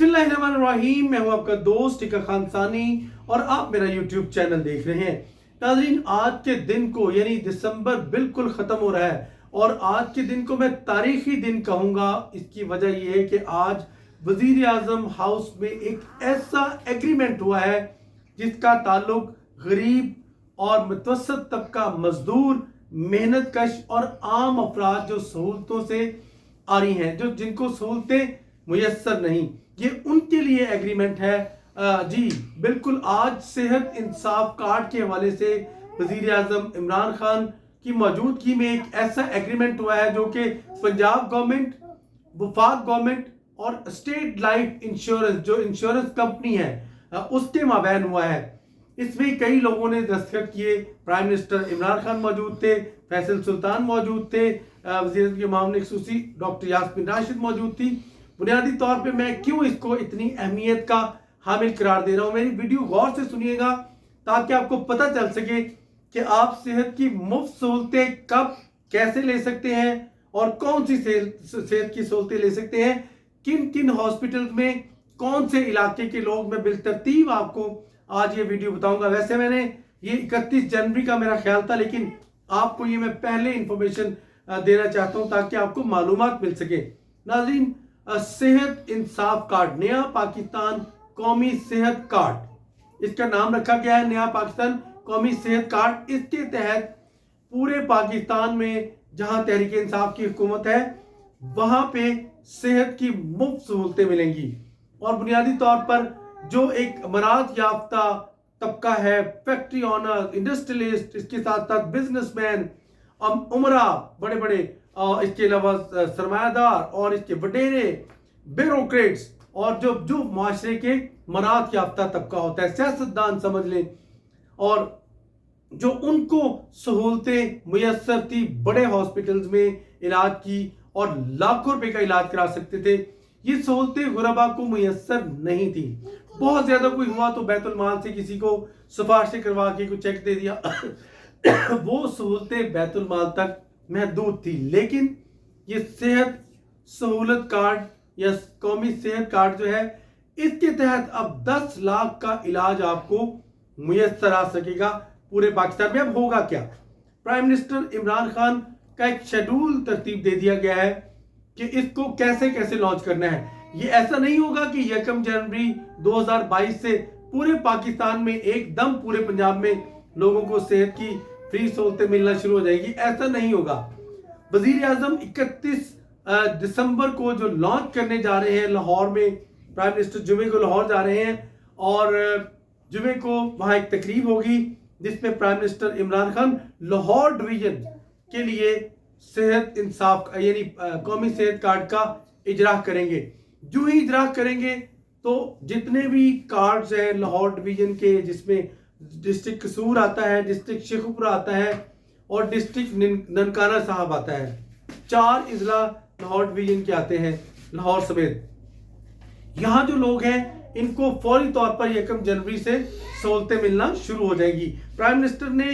बिस्मिल्लाहिर्रहमानिर्रहीम। मैं हूं आपका दोस्त टिका खान सानी और आप मेरा यूट्यूब चैनल देख रहे हैं। नाज़रीन, आज के दिन को यानी दिसंबर बिल्कुल ख़त्म हो रहा है और आज के दिन को मैं तारीखी दिन कहूँगा। इसकी वजह यह है कि आज वज़ीर आज़म हाउस में एक ऐसा एग्रीमेंट हुआ है जिसका ताल्लुक गरीब और मुतवस्सित तबका, मजदूर, मेहनत कश और आम अफराद जो सहूलतों से आ रही हैं, जो जिनको सहूलतें मुयस्सर नहीं, ये उनके लिए एग्रीमेंट है। जी बिल्कुल, आज सेहत इंसाफ कार्ड के हवाले से वज़ीर आज़म इमरान खान की मौजूदगी में एक ऐसा एग्रीमेंट हुआ है जो कि पंजाब गवर्नमेंट, वफाक गवर्नमेंट और स्टेट लाइफ इंश्योरेंस जो इंश्योरेंस कंपनी है उसके माबैन हुआ है। इसमें कई लोगों ने दस्तखत किए। प्राइम मिनिस्टर इमरान खान मौजूद थे, फैसल सुल्तान मौजूद थे, वज़ीर के मामले खसूसी डॉक्टर यास्मीन राशिद मौजूद थी। बुनियादी तौर पे मैं क्यों इसको इतनी अहमियत का हामिल करार दे रहा हूँ, मेरी वीडियो गौर से सुनिएगा ताकि आपको पता चल सके कि आप सेहत की मुफ्त सहूलतें कब कैसे ले सकते हैं और कौन सी सेहत की सहूलतें ले सकते हैं, किन किन हॉस्पिटल में कौन से इलाके के लोग। मैं बिलतरतीब आपको आज ये वीडियो बताऊंगा। वैसे मैंने ये 31 जनवरी का मेरा ख्याल था, लेकिन आपको ये मैं पहले इंफॉर्मेशन देना चाहता हूँ ताकि आपको मालूमात मिल सके। नाज़रीन, सेहत इंसाफ कार्ड, नया पाकिस्तान कौमी सेहत कार्ड, इसका नाम रखा गया है नया पाकिस्तान कौमी सेहत कार्ड। इसके तहत पूरे पाकिस्तान में जहां तहरीक इंसाफ की हुकूमत है वहां पे सेहत की मुफ्त सहूलतें मिलेंगी और बुनियादी तौर पर जो एक मराद याफ्ता तबका है, फैक्ट्री ऑनर, इंडस्ट्रियलिस्ट, इसके साथ साथ बिजनेसमैन, उमरा, बड़े बड़े, इसके अलावा सरमायादार और इसके वडेरे, ब्यूरोक्रेट्स और जो माशरे के मराद याफ्ता तबका होता है, सियासतदान समझ लें, और जो उनको सहूलतें मुयस्सर थी बड़े हॉस्पिटल्स में इलाज की और लाखों रुपए का इलाज करा सकते थे, ये सहूलतें गुरबा को मुयस्सर नहीं थी। बहुत ज्यादा कोई हुआ तो बैतुल माल से किसी को सिफारिशें करवा के कोई चेक दे दिया वो सहूलतें बैतुल माल तक महदूद थी। लेकिन ये सेहत सहूलत कार्ड या कौमी सेहत कार्ड जो है, इसके तहत अब 10 लाख का इलाज आपको मुयस्सर आ सकेगा पूरे पाकिस्तान में। अब होगा क्या? प्राइम मिनिस्टर इमरान खान का एक शेड्यूल तरतीब दे दिया गया है कि इसको कैसे कैसे लॉन्च करना है। ये ऐसा नहीं होगा कि 1 जनवरी 2022 से पूरे पाकिस्तान में एकदम पूरे पंजाब में लोगों को सेहत की फ्री सहूलतें मिलना शुरू हो जाएगी, ऐसा नहीं होगा। वजीर आजम 31 दिसंबर को जो लॉन्च करने जा रहे हैं लाहौर में, प्राइम मिनिस्टर जुमे को लाहौर जा रहे हैं और जुमे को वहां एक तकरीब होगी जिसमें prime minister Imran Khan Lahore division के लिए सेहत इंसाफ यानी कौमी सेहत कार्ड का इजरा करेंगे। जो ही इजरा करेंगे तो जितने भी कार्ड्स हैं लाहौर डिवीजन के, जिसमें डिस्ट्रिक्ट कसूर आता है, डिस्ट्रिक्ट शेखुपुरा आता है और डिस्ट्रिक्ट ननकाना साहब आता है, 4 इजला लाहौर डिवीजन के आते हैं लाहौर समेत। यहाँ जो लोग हैं इनको फौरी तौर पर 1 जनवरी से सहूलतें मिलना शुरू हो जाएंगी। प्राइम मिनिस्टर ने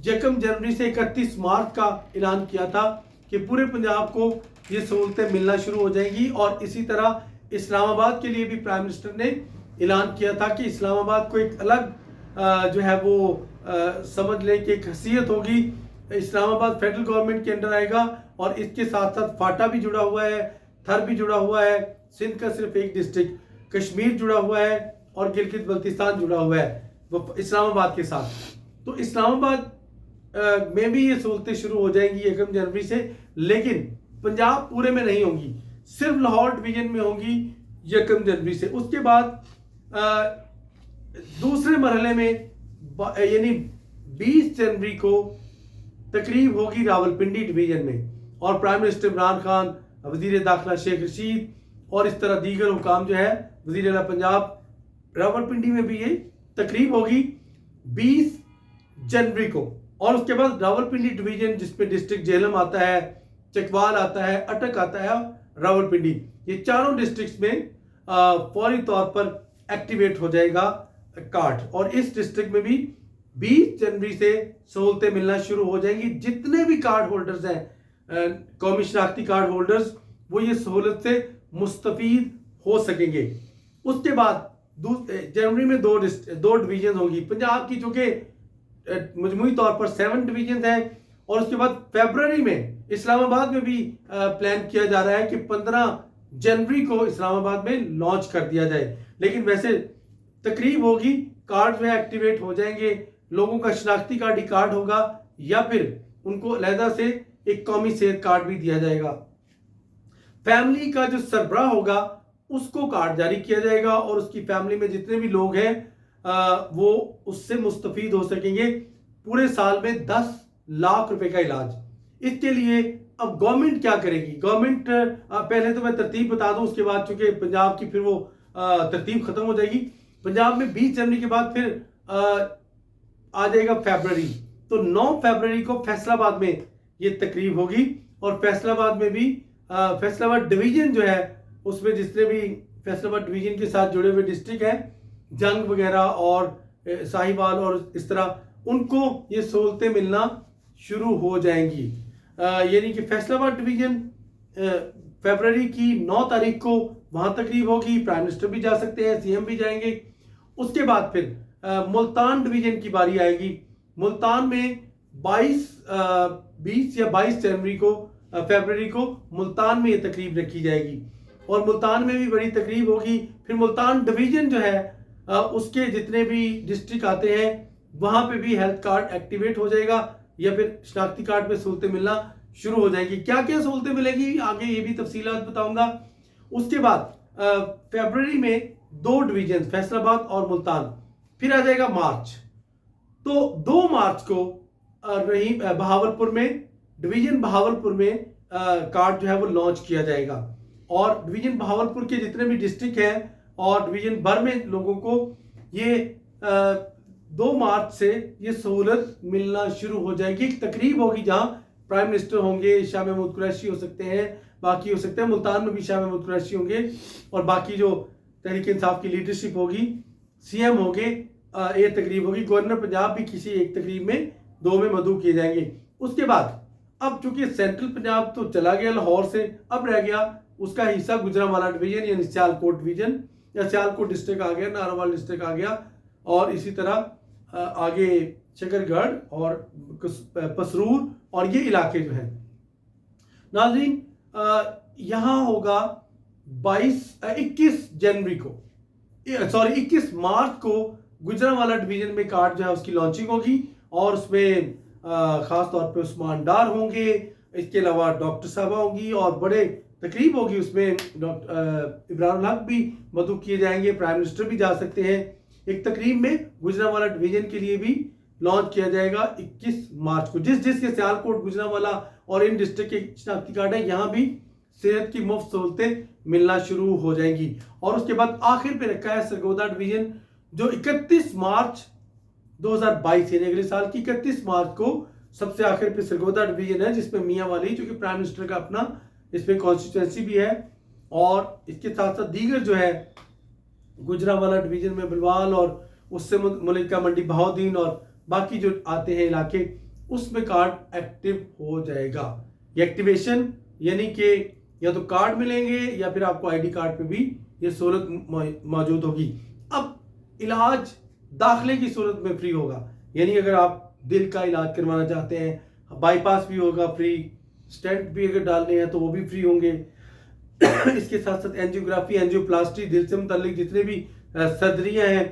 1 जनवरी से 31 मार्च का ऐलान किया था कि पूरे पंजाब को ये सहूलतें मिलना शुरू हो जाएंगी और इसी तरह इस्लामाबाद के लिए भी प्राइम मिनिस्टर ने ऐलान किया था कि इस्लामाबाद को एक अलग जो है वो समझ लें कि एक हैसियत होगी। इस्लामाबाद फेडरल गवर्नमेंट के अंडर आएगा और इसके साथ साथ फाटा भी जुड़ा हुआ है, थर भी जुड़ा हुआ है, सिंध का सिर्फ एक डिस्ट्रिक्ट कश्मीर जुड़ा हुआ है और गिलगित बल्तिस्तान जुड़ा हुआ है वो इस्लामाबाद के साथ। तो इस्लामाबाद में भी ये सहूलतें शुरू हो जाएंगी 1 जनवरी से, लेकिन पंजाब पूरे में नहीं होंगी, सिर्फ लाहौर डिवीजन में होंगी 1 जनवरी से। उसके बाद दूसरे मरहले में यानी 20 जनवरी को तकरीब होगी रावलपिंडी डिवीजन में और प्राइम मिनिस्टर इमरान खान, वजीर दाखिला शेख रशीद और इस तरह दीगर हुकाम जो है, वजीर आला पंजाब, रावलपिंडी में भी ये तकरीब होगी 20 जनवरी को। और उसके बाद रावलपिंडी डिवीजन जिसमें डिस्ट्रिक्ट झेलम आता है, चकवाल आता है, अटक आता है, रावलपिंडी, ये चारों डिस्ट्रिक्ट्स में फौरी तौर पर एक्टिवेट हो जाएगा कार्ड और इस डिस्ट्रिक्ट में भी 20 जनवरी से सहूलतें मिलना शुरू हो जाएंगी। जितने भी कार्ड होल्डर्स हैं, कौमी शनाख्ती कार्ड होल्डर्स, वो ये सहूलत से मुस्तफीद हो सकेंगे। उसके बाद जनवरी में दो डिवीजन होगी पंजाब की, जो कि मजमूई तौर पर 7 डिवीजन है। और उसके बाद फरवरी में इस्लामाबाद में भी प्लान किया जा रहा है कि 15 जनवरी को इस्लामाबाद में लॉन्च कर दिया जाए। लेकिन वैसे तकरीब होगी, कार्ड में एक्टिवेट हो जाएंगे, लोगों का शनाख्ती कार्ड ही कार्ड होगा, या फिर उनको अलहदा से एक कौमी सेहत कार्ड भी दिया जाएगा। फैमिली का जो सरबराह होगा उसको कार्ड जारी किया जाएगा और उसकी फैमिली में जितने भी लोग हैं वो उससे मुस्तफीद हो सकेंगे। पूरे साल में 10 लाख रुपए का इलाज। इसके लिए अब गवर्नमेंट क्या करेगी? गवर्नमेंट पहले तो मैं तरतीब बता दूं, उसके बाद चूंकि पंजाब की फिर वो तरतीब खत्म हो जाएगी। पंजाब में 20 जनवरी के बाद फिर आ जाएगा फरवरी, तो 9 फरवरी को फैसलाबाद में ये तकरीब होगी। और फैसलाबाद में भी फैसलाबाद डिवीजन जो है उसमें जितने भी फैसलाबाद डिवीजन के साथ जुड़े हुए डिस्ट्रिक्ट हैं, जंग वगैरह और साहिवाल और इस तरह, उनको ये सहूलतें मिलना शुरू हो जाएंगी। यानी कि फैसलाबाद डिवीजन फरवरी की 9 तारीख को वहां तकरीब होगी, प्राइम मिनिस्टर भी जा सकते हैं, सीएम भी जाएंगे। उसके बाद फिर मुल्तान डिवीजन की बारी आएगी। मुल्तान में 20 या 22 जनवरी को फरवरी को मुल्तान में ये तकरीब रखी जाएगी और मुल्तान में भी बड़ी तकरीब होगी। फिर मुल्तान डिवीजन जो है उसके जितने भी डिस्ट्रिक्ट आते हैं वहां पे भी हेल्थ कार्ड एक्टिवेट हो जाएगा या फिर शनाख्ती कार्ड पे सहूलतें मिलना शुरू हो जाएगी। क्या क्या सहूलतें मिलेगी आगे ये भी तफसीलात बताऊंगा। उसके बाद फरवरी में 2 डिवीजन फैसलाबाद और मुल्तान। फिर आ जाएगा मार्च, तो 2 मार्च को रही बहावलपुर में डिवीजन बहावलपुर में कार्ड जो है वो लॉन्च किया जाएगा और डिवीजन बहावलपुर के जितने भी डिस्ट्रिक्ट हैं और डिवीजन भर में लोगों को ये 2 मार्च से ये सहूलत मिलना शुरू हो जाएगी। एक तकरीब होगी जहां प्राइम मिनिस्टर होंगे, शाह महमूद कुरैशी हो सकते हैं, बाकी हो सकते हैं, मुल्तान में भी शाह महमूद कुरैशी होंगे और बाकी जो तहरीक इंसाफ की लीडरशिप होगी, सीएम होंगे, ये तकरीब होगी। गवर्नर पंजाब भी किसी एक तकरीब में 2 में मदऊ किए जाएंगे। उसके बाद अब चूंकि सेंट्रल पंजाब तो चला गया लाहौर से, अब रह गया उसका हिस्सा गुजरांवाला डिवीजन यानी सियालकोट डिवीजन या सियालकोट डिस्ट्रिक्ट आ गया, नारोवाल डिस्ट्रिक्ट आ गया और इसी तरह आगे शकरगढ़ और पसरूर और ये इलाके जो हैं। नाज़रीन यहाँ होगा 21 जनवरी को 21 मार्च को गुजरांवाला डिवीजन में कार्ड जो है उसकी लॉन्चिंग होगी और उसमें खास तौर पे उस्मान डार होंगे, इसके अलावा डॉक्टर साहबा होंगी और बड़े तकरीब होगी। उसमें डॉक्टर इब्राहिम हक भी मदऊ किए जाएंगे, प्राइम मिनिस्टर भी जा सकते हैं। एक तकरीब में गुजरांवाला डिवीजन के लिए भी लॉन्च किया जाएगा 21 मार्च को। जिस के सियालकोट, गुजरांवाला और इन डिस्ट्रिक्ट के शनाख्ती कार्ड है, यहाँ भी सेहत की मुफ्त सहूलतें मिलना शुरू हो जाएंगी। और उसके बाद आखिर पे रखा है सरगोदा डिवीजन जो 31 मार्च 2022 यानी अगले साल की 31 मार्च को सबसे आखिर पे सरगोदा डिवीजन है, जिसमें मियां वाली जो कि प्राइम मिनिस्टर का अपना इसमें कॉन्स्टिट्यूंसी भी है और इसके साथ साथ दीगर जो है गुजरांवाला डिवीजन में बिलवाल और उससे मलिका मंडी, बहाउद्दीन और बाकी जो आते हैं इलाके, उसमें कार्ड एक्टिव हो जाएगा। ये एक्टिवेशन यानी कि या तो कार्ड मिलेंगे या फिर आपको आईडी कार्ड पे भी ये सहूलत मौजूद होगी। अब इलाज दाखिले की सूरत में फ्री होगा, यानी अगर आप दिल का इलाज करवाना चाहते हैं बाईपास भी होगा फ्री, स्टेंट भी अगर डालने हैं तो वो भी फ्री होंगे। इसके साथ साथ एंजियोग्राफी, एंजियोप्लास्टी, दिल से मुताल्लिक जितने भी सर्जरियां हैं,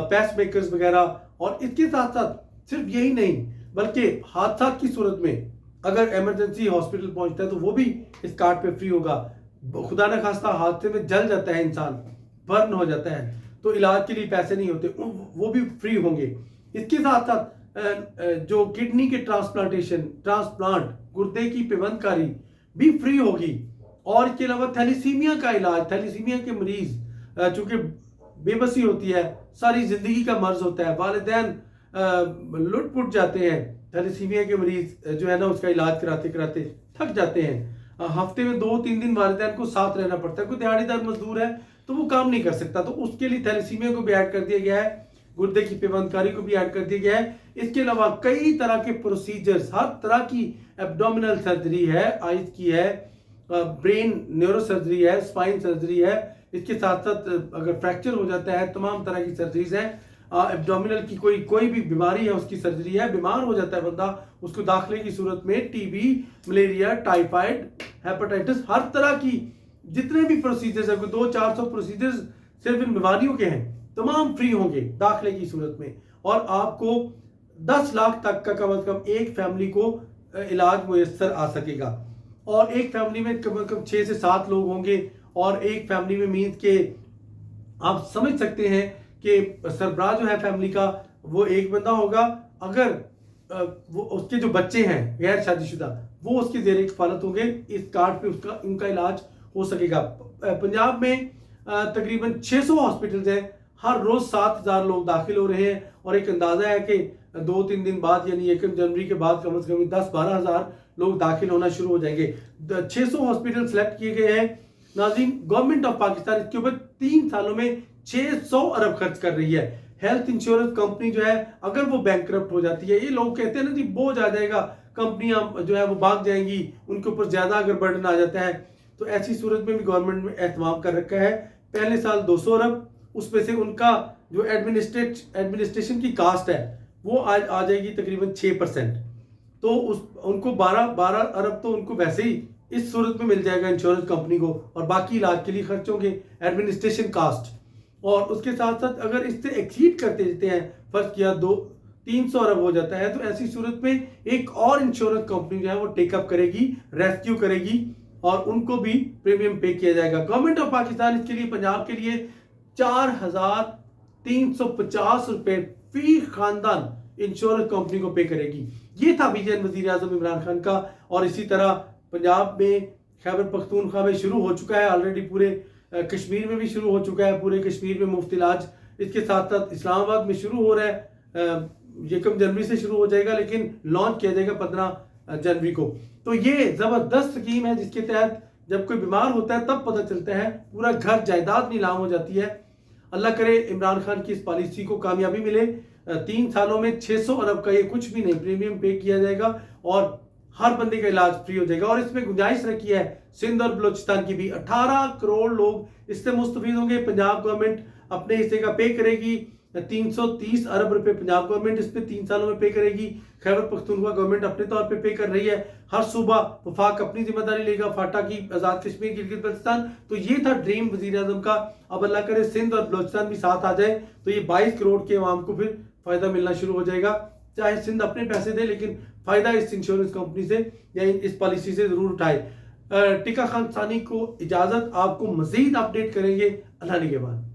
पेस मेकर्स वगैरह, और इसके साथ साथ सिर्फ यही नहीं बल्कि हादसा की सूरत में अगर इमरजेंसी हॉस्पिटल पहुंचता है तो वो भी इस कार्ड पे फ्री होगा। खुदा न खास्ता हादसे में जल जाता है इंसान, बर्न हो जाता है, तो इलाज के लिए पैसे नहीं होते, वो भी फ्री होंगे। इसके साथ साथ जो किडनी के ट्रांसप्लांट, गुर्दे की पेवंदकारी भी फ्री होगी। और इसके अलावा थैलीसीमिया का इलाज, थैलीसीमिया के मरीज चूंकि बेबसी होती है, सारी जिंदगी का मर्ज होता है, वालिदैन लुट-पुट जाते हैं, थैलीसीमिया के मरीज जो है ना उसका इलाज कराते कराते थक जाते हैं। हफ्ते में 2-3 दिन वालिदैन को साथ रहना पड़ता है। कोई दिहाड़ीदार मजदूर है तो वो काम नहीं कर सकता, तो उसके लिए थैलीसीमिया को भी ऐड कर दिया गया है, गुर्दे की पेवंदकारी को भी ऐड कर दिया गया है। इसके अलावा कई तरह के प्रोसीजर्स, हर तरह की एब्डोमिनल सर्जरी है, आइज की है, ब्रेन न्यूरो सर्जरी है, स्पाइन सर्जरी है, इसके साथ साथ अगर फ्रैक्चर हो जाता है, तमाम तरह की सर्जरीज हैं। एब्डोमिनल की कोई भी बीमारी है उसकी सर्जरी है। बीमार हो जाता है बंदा, उसको दाखिले की सूरत में टीबी, मलेरिया, टाइफाइड, हेपेटाइटिस, हर तरह की जितने भी प्रोसीजर्स है, 200-400 प्रोसीजर्स सिर्फ इन बीमारियों के हैं, तमाम फ्री होंगे दाखिले की सूरत में। और आपको 10 लाख तक का कम से कम एक फैमिली को इलाज मुयस्सर आ सकेगा। और एक फैमिली में कम से कम 6 से 7 लोग होंगे। और एक फैमिली में मीन्स के आप समझ सकते हैं कि सरबराह जो है फैमिली का वो एक बंदा होगा। अगर वो उसके जो बच्चे हैं गैर शादीशुदा, वो उसके ज़ेरे कफालत होंगे। इस कार्ड पे उनका इलाज हो सकेगा। पंजाब में तकरीबन 600 हॉस्पिटल्स हैं। हर रोज़ 7000 लोग दाखिल हो रहे हैं। और एक अंदाज़ा है कि 2-3 दिन बाद यानी 1 जनवरी के बाद कम से कम 10-12 हज़ार लोग दाखिल होना शुरू हो जाएंगे। 600 हॉस्पिटल सेलेक्ट किए गए हैं। नाज़रीन, गवर्नमेंट ऑफ पाकिस्तान इसके ऊपर 3 सालों में 600 अरब खर्च कर रही है। हेल्थ इंश्योरेंस कंपनी जो है अगर वो बैंकरप्ट हो जाती है, ये लोग कहते हैं ना जी बोझ आ जाएगा, कंपनियां जो है वो भाग जाएंगी, उनके ऊपर ज्यादा अगर बर्डन आ जाता है, तो ऐसी सूरत में भी गवर्नमेंट में एहतमाम कर रखा है। पहले साल 200 अरब, उसमें से उनका जो एडमिनिस्ट्रेशन की कास्ट है वो आ जाएगी तकरीबन 6%। तो उनको 12 अरब तो उनको वैसे ही इस सूरत में मिल जाएगा इंश्योरेंस कंपनी को, और बाकी इलाज के लिए खर्च होंगे एडमिनिस्ट्रेशन कास्ट। और उसके साथ साथ अगर इससे एक्सीड करते रहते हैं, फर्ज किया 200-300 अरब हो जाता है, तो ऐसी सूरत में एक और इंश्योरेंस कंपनी जो है वो टेकअप करेगी, रेस्क्यू करेगी, और उनको भी प्रीमियम पे किया जाएगा। गवर्नमेंट ऑफ पाकिस्तान इसके लिए पंजाब के लिए 4350 रुपए फी खानदान इंश्योरेंस कंपनी को पे करेगी। ये था विजन वजीर आजम इमरान खान का। और इसी तरह पंजाब में, खैबर पख्तूनख्वा में शुरू हो चुका है ऑलरेडी, पूरे कश्मीर में भी शुरू हो चुका है, पूरे कश्मीर में मुफ्त इलाज। इसके साथ साथ इस्लामाबाद में शुरू हो रहा है, 1 जनवरी से शुरू हो जाएगा, लेकिन लॉन्च किया जाएगा 15 जनवरी को। तो ये ज़बरदस्त स्कीम है जिसके तहत जब कोई बीमार होता है तब पता चलता है, पूरा घर जायदाद नीलाम हो जाती है। अल्लाह करे इमरान खान की इस पॉलिसी को कामयाबी मिले। 3 सालों में 600 अरब का ये कुछ भी नहीं, प्रीमियम पे किया जाएगा और हर बंदे का इलाज फ्री हो जाएगा। और इसमें गुंजाइश रखी है सिंध और बलोचिस्तान की भी। 18 करोड़ लोग इससे मुस्तफीद होंगे। पंजाब गवर्नमेंट अपने हिस्से का पे करेगी 330 अरब रुपए, पंजाब गवर्नमेंट इस पे 3 सालों में पे करेगी। खैबर पख्तूनख्वा गवर्नमेंट अपने तौर पे कर रही है। हर सूबा वफाक अपनी जिम्मेदारी लेगा, फाटा की, आजाद कश्मीर, गिलगित बल्तिस्तान। तो ये था ड्रीम वजीर आजम का। अब अल्लाह करे सिंध और बलोचिस्तान भी साथ आ जाए तो ये 22 करोड़ के अवाम को फिर फायदा मिलना शुरू हो जाएगा। चाहे सिंध अपने पैसे दे, लेकिन फायदा इस इंश्योरेंस कंपनी से या इस पॉलिसी से जरूर उठाए। टिका खान सानी को इजाजत, आपको मजीद अपडेट करेंगे अल्लाह के बाद।